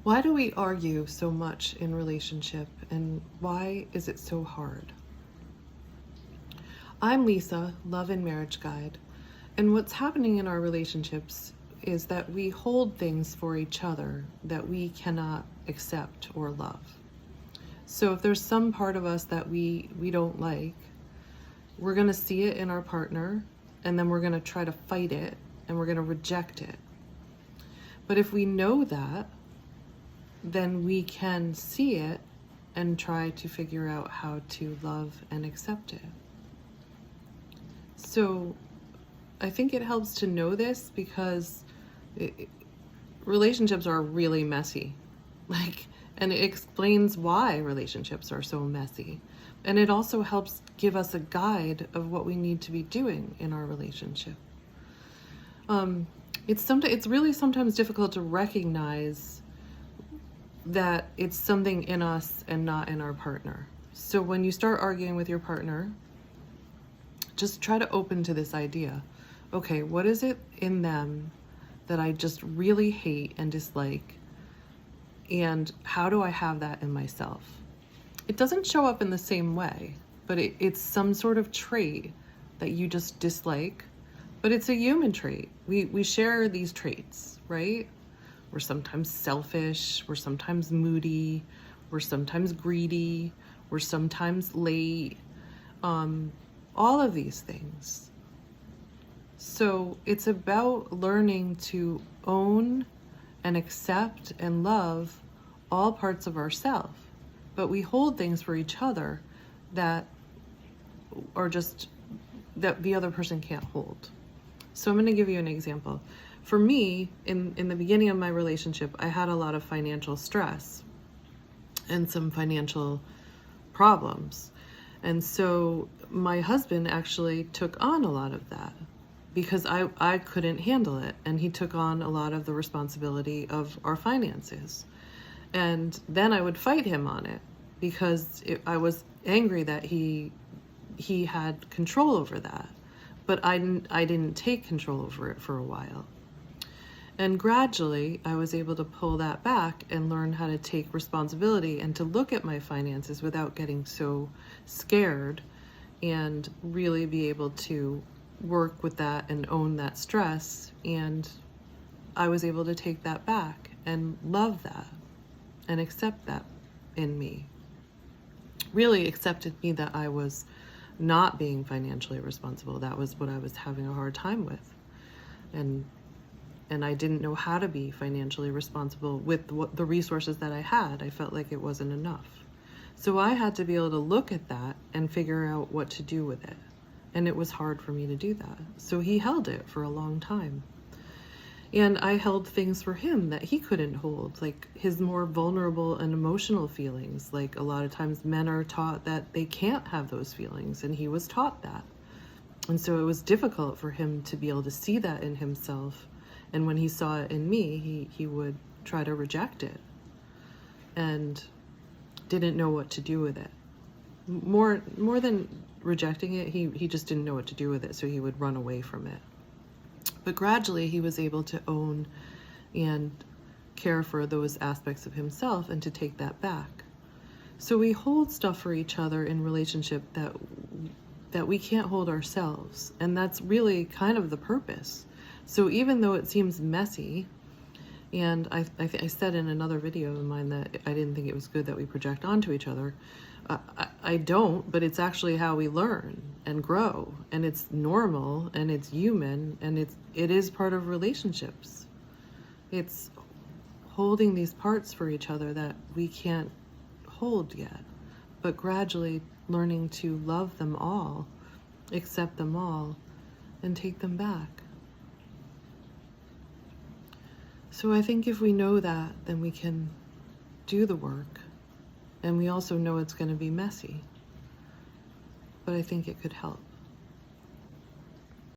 Why do we argue so much in relationship, and why is it so hard? I'm Lisa, Love and Marriage Guide, and what's happening in our relationships is that we hold things for each other that we cannot accept or love. So if there's some part of us that we don't like, we're going to see it in our partner, and then we're going to try to fight it, and we're going to reject it. But if we know that, then we can see it and try to figure out how to love and accept it. So I think it helps to know this because relationships are really messy. And it explains why relationships are so messy. And it also helps give us a guide of what we need to be doing in our relationship. It's really sometimes difficult to recognize that it's something in us and not in our partner. So when you start arguing with your partner, just try to open to this idea. Okay, what is it in them that I just really hate and dislike? And how do I have that in myself? It doesn't show up in the same way, but it's some sort of trait that you just dislike, but it's a human trait. We share these traits, right? We're sometimes selfish, we're sometimes moody, we're sometimes greedy, we're sometimes late, all of these things. So it's about learning to own and accept and love all parts of ourselves, but we hold things for each other that are just that the other person can't hold. So I'm going to give you an example. For me, in the beginning of my relationship, I had a lot of financial stress and some financial problems. And so my husband actually took on a lot of that because I couldn't handle it. And he took on a lot of the responsibility of our finances. And then I would fight him on it because I was angry that he had control over that. But I didn't take control over it for a while. And gradually, I was able to pull that back and learn how to take responsibility and to look at my finances without getting so scared, and really be able to work with that and own that stress. And I was able to take that back and love that and accept that in me. Really accepted me that I was not being financially responsible. That was what I was having a hard time with. And I didn't know how to be financially responsible with the resources that I had. I felt like it wasn't enough. So I had to be able to look at that and figure out what to do with it. And it was hard for me to do that. So he held it for a long time. And I held things for him that he couldn't hold, like his more vulnerable and emotional feelings. Like a lot of times men are taught that they can't have those feelings, and he was taught that. And so it was difficult for him to be able to see that in himself. And when he saw it in me, he would try to reject it and didn't know what to do with it. More than rejecting it, he just didn't know what to do with it, so he would run away from it. But gradually he was able to own and care for those aspects of himself and to take that back. So we hold stuff for each other in relationship that we can't hold ourselves. And that's really kind of the purpose. So even though it seems messy, and I said in another video of mine that I didn't think it was good that we project onto each other, I don't, but it's actually how we learn and grow, and it's normal, and it's human, and it is part of relationships. It's holding these parts for each other that we can't hold yet, but gradually learning to love them all, accept them all, and take them back. So I think if we know that, then we can do the work. And we also know it's going to be messy. But I think it could help.